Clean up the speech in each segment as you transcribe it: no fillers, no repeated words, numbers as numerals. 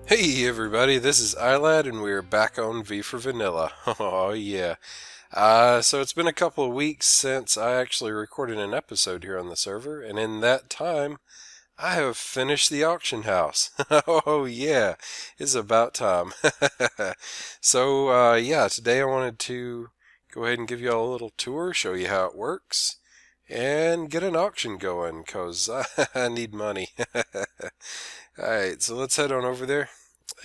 Hey everybody, this is iLad and we're back on V for Vanilla. Oh yeah. So it's been a couple of weeks since I actually recorded an episode here on the server, and in that time, I have finished the auction house. Oh yeah, it's about time. So today I wanted to go ahead and give you all a little tour, show you how it works, and get an auction going, cause I need money. Alright, so let's head on over there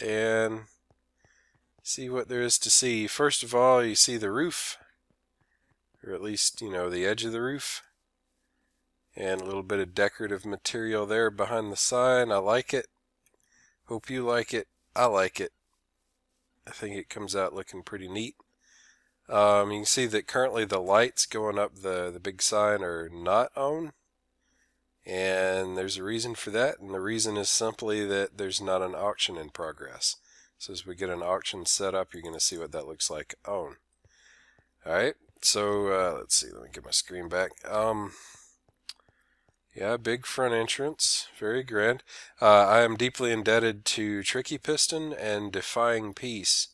and see what there is to see. First of all, you see the roof, or at least, the edge of the roof, and a little bit of decorative material there behind the sign. I like it. Hope you like it. I like it. I think it comes out looking pretty neat. You can see that currently the lights going up the big sign are not on, and there's a reason for that, and the reason is simply that there's not an auction in progress. So as we get an auction set up, you're going to see what that looks like on. Alright, so let's see, let me get my screen back. Yeah, big front entrance, very grand. I am deeply indebted to Tricky Piston and Defying Peace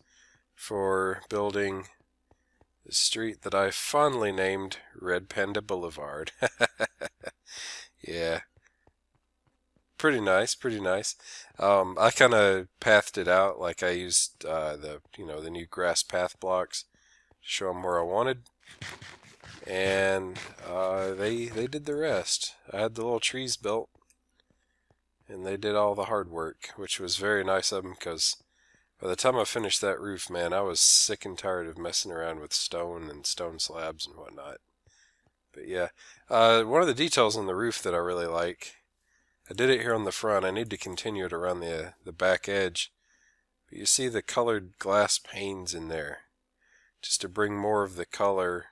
for building the street that I fondly named Red Panda Boulevard. Yeah, pretty nice, pretty nice. I kind of pathed it out, like I used the new grass path blocks to show them where I wanted, and they did the rest. I had the little trees built, and they did all the hard work, which was very nice of them, because by the time I finished that roof, man, I was sick and tired of messing around with stone and stone slabs and whatnot. But yeah, one of the details on the roof that I really like, I did it here on the front. I need to continue it around the back edge. But you see the colored glass panes in there, just to bring more of the color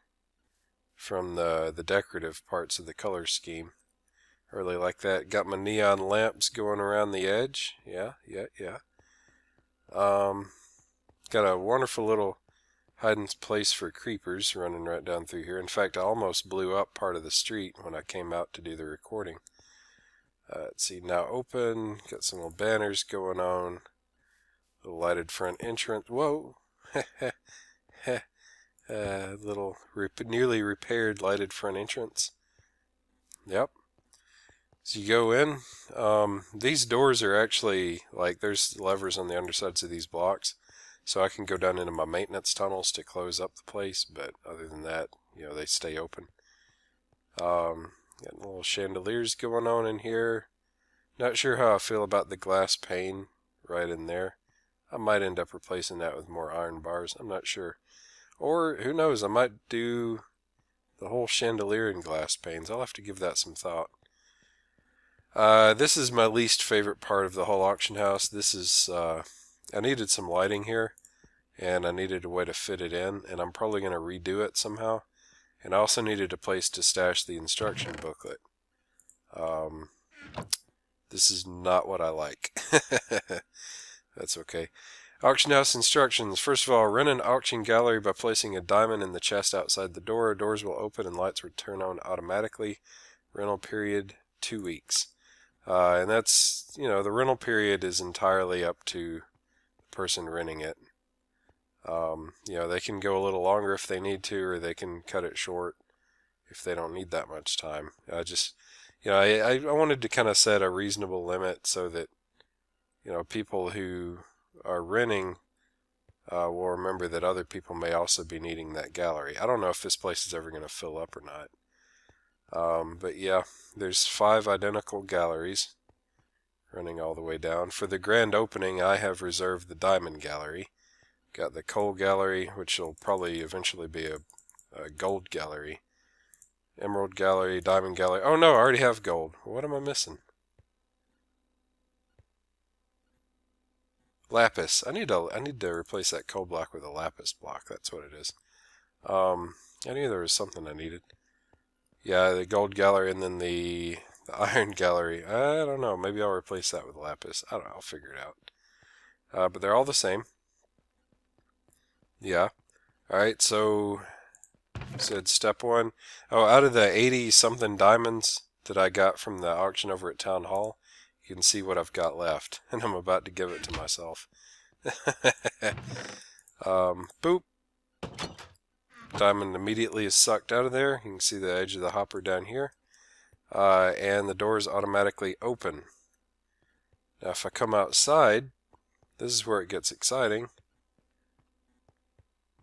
from the decorative parts of the color scheme. I really like that. Got my neon lamps going around the edge. Yeah. Got a wonderful little hiding place for creepers running right down through here. In fact, I almost blew up part of the street when I came out to do the recording. Let's see, now open. Got some little banners going on. A lighted front entrance. Whoa! Little newly repaired lighted front entrance. Yep. So you go in. These doors are actually, like, there's levers on the undersides of these blocks, so I can go down into my maintenance tunnels to close up the place, but other than that, they stay open. Got little chandeliers going on in here. Not sure how I feel about the glass pane right in there. I might end up replacing that with more iron bars. I'm not sure. Or, who knows, I might do the whole chandelier in glass panes. I'll have to give that some thought. This is my least favorite part of the whole auction house. This is, I needed some lighting here, and I needed a way to fit it in, and I'm probably going to redo it somehow. And I also needed a place to stash the instruction booklet. This is not what I like. That's okay. Auction house instructions. First of all, rent an auction gallery by placing a diamond in the chest outside the door. Doors will open and lights will turn on automatically. Rental period, 2 weeks. And that's, the rental period is entirely up to the person renting it. They can go a little longer if they need to, or they can cut it short if they don't need that much time. I wanted to kind of set a reasonable limit so that, people who are renting will remember that other people may also be needing that gallery. I don't know if this place is ever going to fill up or not. But yeah, there's 5 identical galleries running all the way down. For the grand opening, I have reserved the diamond gallery. Got the coal gallery, which will probably eventually be a gold gallery. Emerald gallery, diamond gallery. Oh no, I already have gold. What am I missing? Lapis. I need to replace that coal block with a lapis block. That's what it is. I knew there was something I needed. Yeah, the gold gallery and then the iron gallery. I don't know. Maybe I'll replace that with lapis. I don't know. I'll figure it out. But they're all the same. Yeah. Alright, so said step 1. Oh, out of the 80 something diamonds that I got from the auction over at Town Hall, you can see what I've got left, and I'm about to give it to myself. Boop. Diamond immediately is sucked out of there. You can see the edge of the hopper down here. And the doors automatically open. Now if I come outside, this is where it gets exciting.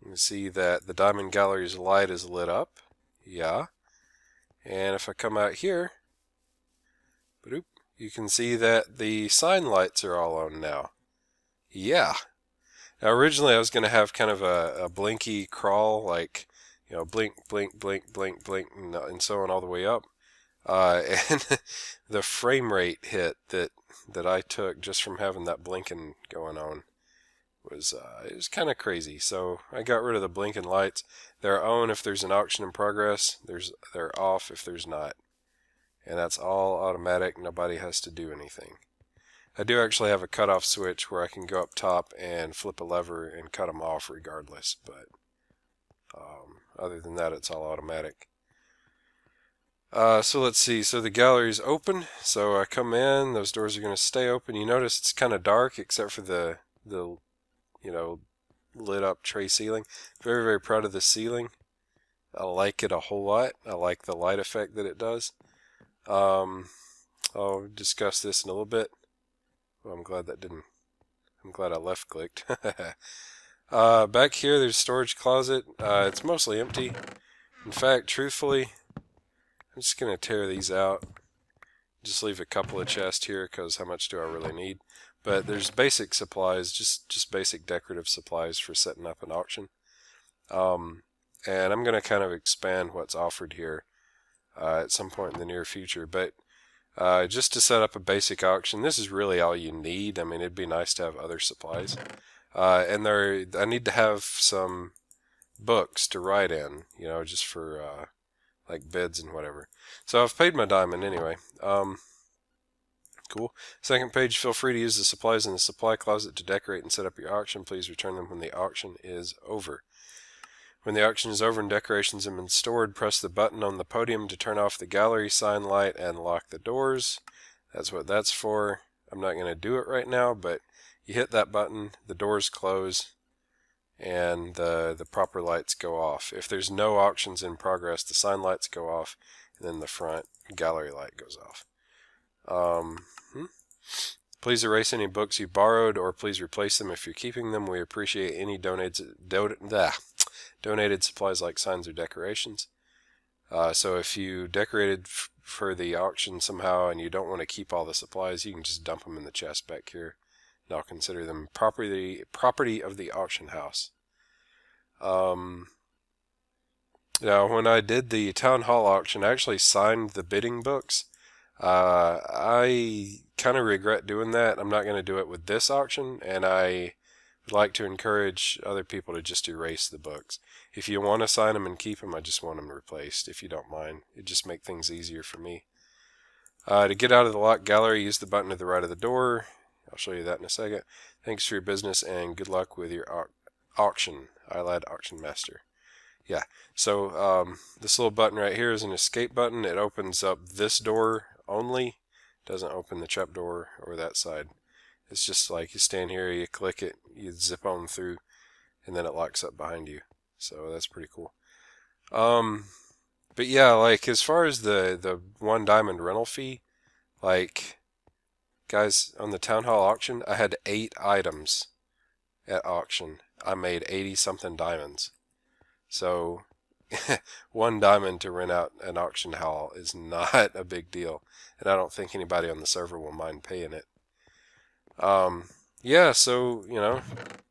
You can see that the diamond gallery's light is lit up. Yeah. And if I come out here, you can see that the sign lights are all on now. Yeah. Now originally I was going to have kind of a blinky crawl, like, you know, blink, blink, blink, blink, blink, and so on all the way up. And the frame rate hit that I took just from having that blinking going on was it was kind of crazy. So I got rid of the blinking lights. They're on if there's an auction in progress. They're off if there's not. And that's all automatic. Nobody has to do anything. I do actually have a cutoff switch where I can go up top and flip a lever and cut them off regardless. But other than that, it's all automatic. So let's see. So the gallery's open. So I come in. Those doors are going to stay open. You notice it's kind of dark except for the you know, lit up tray ceiling. Very, very proud of the ceiling. I like it a whole lot. I like the light effect that it does. I'll discuss this in a little bit. Well, I'm glad I left clicked. Back here there's a storage closet. It's mostly empty. In fact, truthfully, I'm just going to tear these out. Just leave a couple of chests here because how much do I really need? But there's basic supplies, just basic decorative supplies for setting up an auction. And I'm going to kind of expand what's offered here at some point in the near future. But just to set up a basic auction, this is really all you need. I mean, it'd be nice to have other supplies. And I need to have some books to write in, you know, just for like bids and whatever. So I've paid my diamond anyway. Cool. Second page, feel free to use the supplies in the supply closet to decorate and set up your auction. Please return them when the auction is over. When the auction is over and decorations have been stored, press the button on the podium to turn off the gallery sign light and lock the doors. That's what that's for. I'm not going to do it right now, but you hit that button, the doors close, and the proper lights go off. If there's no auctions in progress, the sign lights go off, and then the front gallery light goes off. Please erase any books you borrowed, or please replace them if you're keeping them. We appreciate any donated supplies like signs or decorations. So if you decorated for the auction somehow and you don't want to keep all the supplies, you can just dump them in the chest back here, and I'll consider them property of the auction house. Now, when I did the town hall auction, I actually signed the bidding books. I kind of regret doing that. I'm not going to do it with this auction, and I would like to encourage other people to just erase the books. If you want to sign them and keep them, I just want them replaced, if you don't mind. It just makes things easier for me. To get out of the locked gallery, use the button to the right of the door. I'll show you that in a second. Thanks for your business, and good luck with your auction. iLad Auction Master. Yeah, so this little button right here is an escape button. It opens up this door only. Doesn't open the trap door or that side. It's just like you stand here, you click it, you zip on through, and then it locks up behind you. So that's pretty cool. But yeah, like as far as the 1 diamond rental fee, like guys, on the town hall auction, I had 8 items at auction. I made 80 something diamonds. So 1 diamond to rent out an auction hall is not a big deal, and I don't think anybody on the server will mind paying it. Yeah, so you know,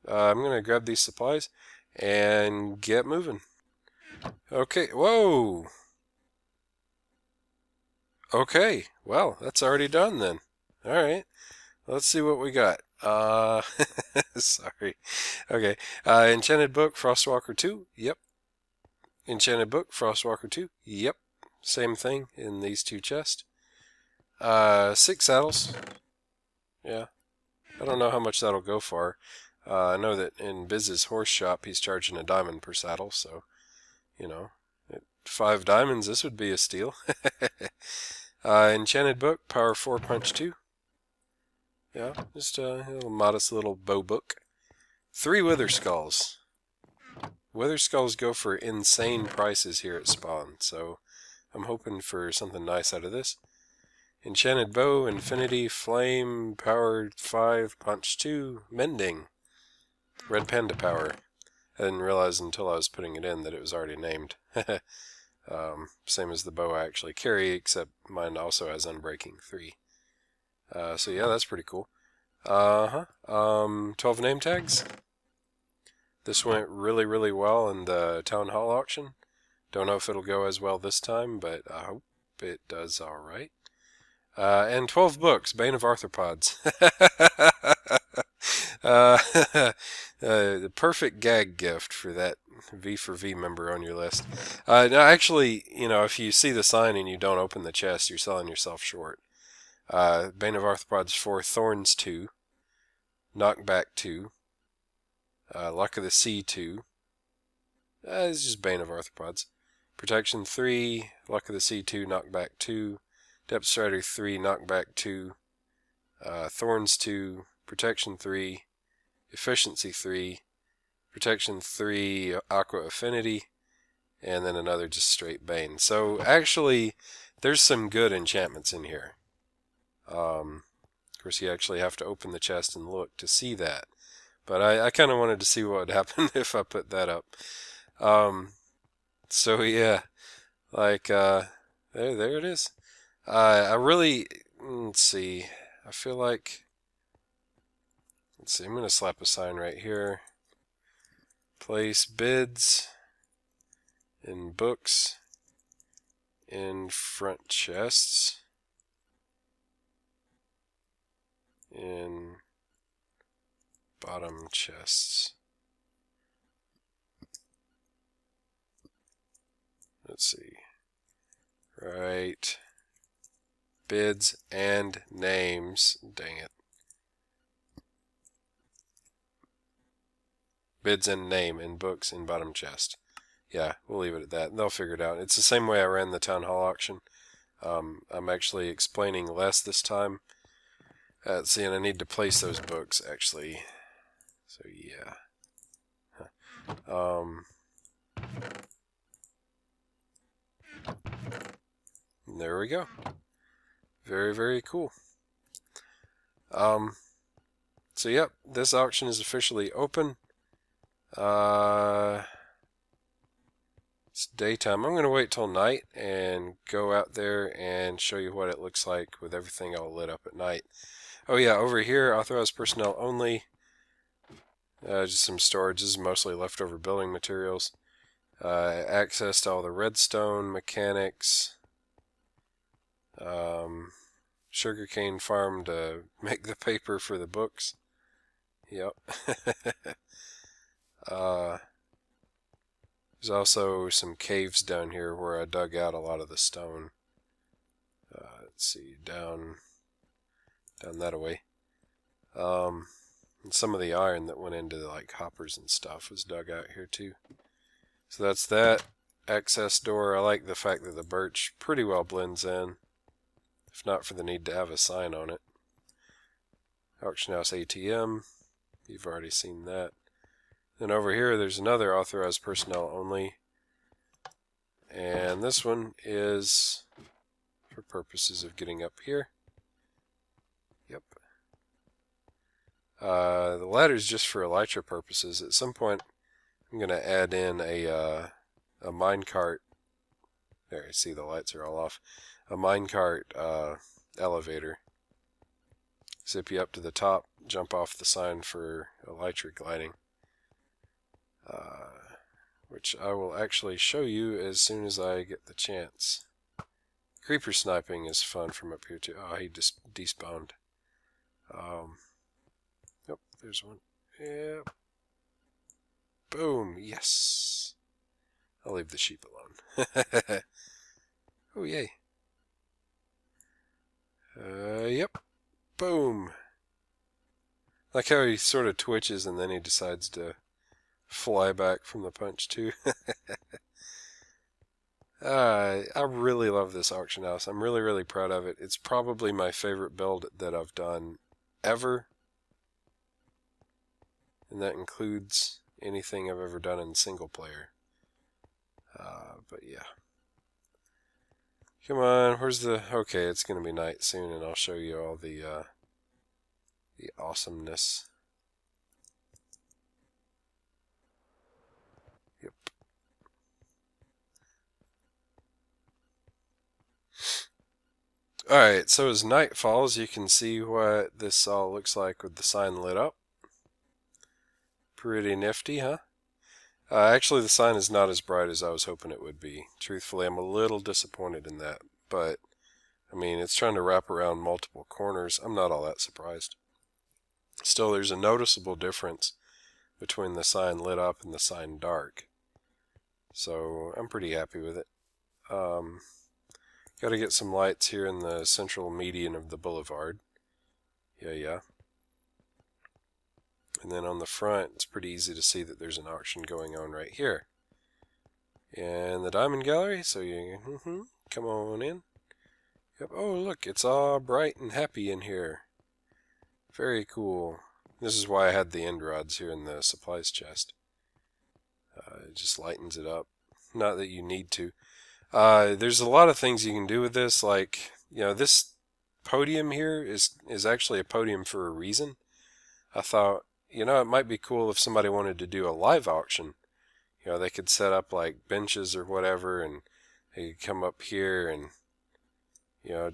I'm gonna grab these supplies and get moving. Okay, whoa. Okay, well, that's already done then. All right, let's see what we got. Sorry. Okay, Enchanted Book, Frostwalker 2. Yep. Enchanted Book, Frostwalker 2. Yep. Same thing in these 2 chests. 6 saddles. Yeah. I don't know how much that'll go for. I know that in Biz's horse shop he's charging a diamond per saddle, so, you know, at 5 diamonds this would be a steal. Enchanted Book, Power 4 Punch 2. Yeah, just a little modest little bow book. 3 wither skulls. Wither skulls go for insane prices here at Spawn, so I'm hoping for something nice out of this. Enchanted bow, infinity, flame, power 5, punch 2, mending. Red panda power. I didn't realize until I was putting it in that it was already named. Same as the bow I actually carry, except mine also has unbreaking 3. So yeah, that's pretty cool. 12 name tags. This went really, really well in the town hall auction. Don't know if it'll go as well this time, but I hope it does alright. And 12 books, Bane of Arthropods. The perfect gag gift for that V for V member on your list. No, actually, if you see the sign and you don't open the chest, you're selling yourself short. Bane of Arthropods 4, Thorns 2, Knockback 2, Luck of the Sea 2. It's just Bane of Arthropods. Protection 3, Luck of the Sea 2, Knockback 2, Depth Strider 3, Knockback 2, Thorns 2, Protection 3, Efficiency 3, Protection 3, Aqua Affinity, and then another just straight Bane. So actually, there's some good enchantments in here. Of course, you actually have to open the chest and look to see that. But I kind of wanted to see what would happen if I put that up. So yeah, like, there it is. I really, let's see, I feel like, let's see, I'm going to slap a sign right here. Place bids in books in front chests in bottom chests. Let's see. Right. Bids and names. Dang it. Bids and name in books in bottom chest. Yeah, we'll leave it at that. They'll figure it out. It's the same way I ran the town hall auction. I'm actually explaining less this time. See, and I need to place those books, actually. So, yeah. There we go. Very, very cool. So, yep, this auction is officially open. It's daytime. I'm going to wait till night and go out there and show you what it looks like with everything all lit up at night. Oh yeah, over here, authorized personnel only. Just some storage. This is mostly leftover building materials. Access to all the redstone mechanics. Sugarcane farm to make the paper for the books. Yep. There's also some caves down here where I dug out a lot of the stone. Let's see, down that way. And some of the iron that went into like hoppers and stuff was dug out here too. So that's that. Access door. I like the fact that the birch pretty well blends in, if not for the need to have a sign on it. Auction house ATM. You've already seen that. Then over here there's another authorized personnel only. And this one is for purposes of getting up here. Yep. The ladder is just for elytra purposes. At some point I'm going to add in a minecart. There, you see the lights are all off. A minecart elevator. Zip you up to the top, jump off the sign for elytra gliding. Which I will actually show you as soon as I get the chance. Creeper sniping is fun from up here too. Oh, he just despawned. Yep, there's one. Yep. Boom, yes. I'll leave the sheep alone. Oh, yay. Yep. Boom. Like how he sort of twitches and then he decides to fly back from the punch too. I really love this auction house. I'm really, really proud of it. It's probably my favorite build that I've done ever. And that includes anything I've ever done in single player. But yeah. Come on, where's the... Okay, it's going to be night soon, and I'll show you all the awesomeness. Yep. Alright, so as night falls, you can see what this all looks like with the sign lit up. Pretty nifty, huh? Actually, the sign is not as bright as I was hoping it would be. Truthfully, I'm a little disappointed in that. But, I mean, it's trying to wrap around multiple corners. I'm not all that surprised. Still, there's a noticeable difference between the sign lit up and the sign dark. So, I'm pretty happy with it. Got to get some lights here in the central median of the boulevard. Yeah. And then on the front, it's pretty easy to see that there's an auction going on right here. And the diamond gallery, so you come on in. Yep. Oh, look, it's all bright and happy in here. Very cool. This is why I had the end rods here in the supplies chest. It just lightens it up. Not that you need to. There's a lot of things you can do with this, like, this podium here is actually a podium for a reason. I thought, it might be cool if somebody wanted to do a live auction. They could set up like benches or whatever, and they could come up here and,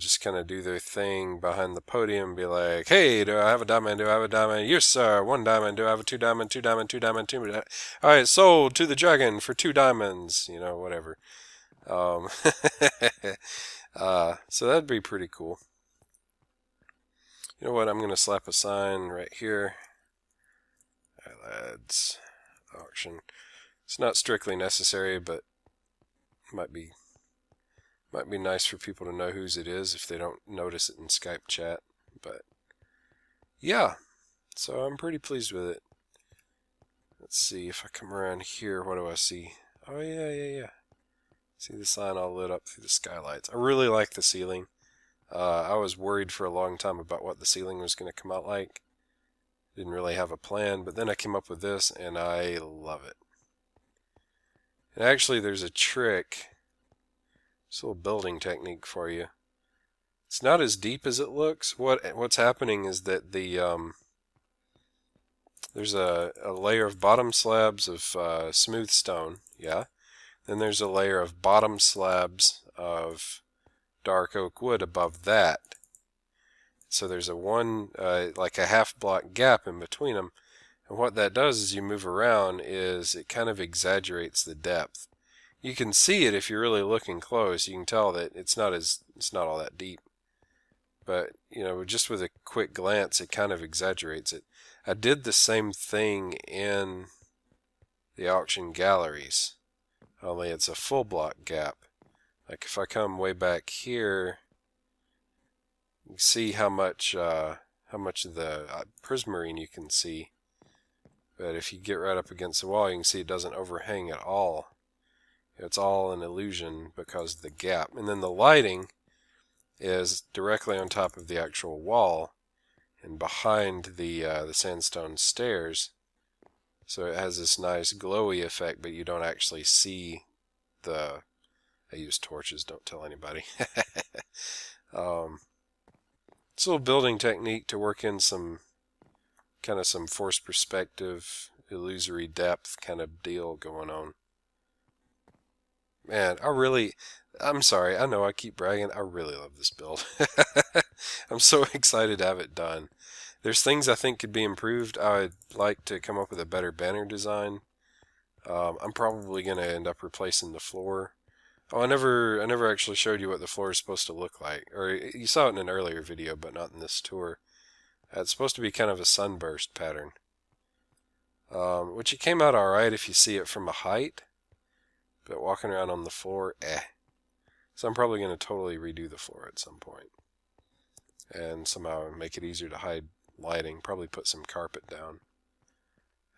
just kind of do their thing behind the podium, be like, hey, do I have a diamond? Do I have a diamond? Yes, sir, 1 diamond. Do I have a 2 diamond? 2 diamond, 2 diamond, 2 diamond. All right, sold to the dragon for 2 diamonds, whatever. So that'd be pretty cool. You know what? I'm going to slap a sign right here. Lads, auction. It's not strictly necessary, but might be nice for people to know whose it is if they don't notice it in Skype chat. But yeah, so I'm pretty pleased with it. Let's see if I come around here. What do I see? Oh yeah. See the sign all lit up through the skylights. I really like the ceiling. I was worried for a long time about what the ceiling was going to come out like. Didn't really have a plan, but then I came up with this, and I love it. And actually, there's a trick. It's a little building technique for you. It's not as deep as it looks. What's happening is that there's a layer of bottom slabs of smooth stone, yeah. Then there's a layer of bottom slabs of dark oak wood above that. So there's like a half block gap in between them. And what that does is you move around is it kind of exaggerates the depth. You can see it if you're really looking close. You can tell that it's not all that deep. But, just with a quick glance, it kind of exaggerates it. I did the same thing in the auction galleries, only it's a full block gap. Like if I come way back here, you can see how much of the prismarine you can see. But if you get right up against the wall, you can see it doesn't overhang at all. It's all an illusion because of the gap. And then the lighting is directly on top of the actual wall and behind the sandstone stairs. So it has this nice glowy effect, but you don't actually see the... I use torches, don't tell anybody. It's a little building technique to work in some forced perspective, illusory depth kind of deal going on. Man, I'm sorry, I know I keep bragging, I really love this build. I'm so excited to have it done. There's things I think could be improved. I would like to come up with a better banner design. I'm probably going to end up replacing the floor. Oh, I never actually showed you what the floor is supposed to look like. Or you saw it in an earlier video, but not in this tour. It's supposed to be kind of a sunburst pattern. Which it came out alright if you see it from a height. But walking around on the floor, So I'm probably going to totally redo the floor at some point. And somehow make it easier to hide lighting. Probably put some carpet down.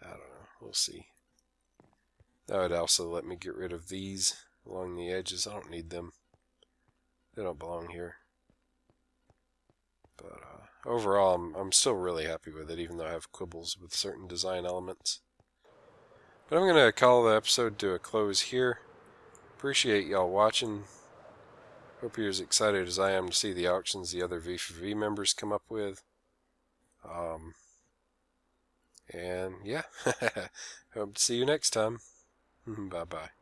I don't know. We'll see. That would also let me get rid of these along the edges. I don't need them. They don't belong here. But overall, I'm still really happy with it, even though I have quibbles with certain design elements. But I'm going to call the episode to a close here. Appreciate y'all watching. Hope you're as excited as I am to see the auctions the other V4V members come up with. And yeah, hope to see you next time. Bye-bye.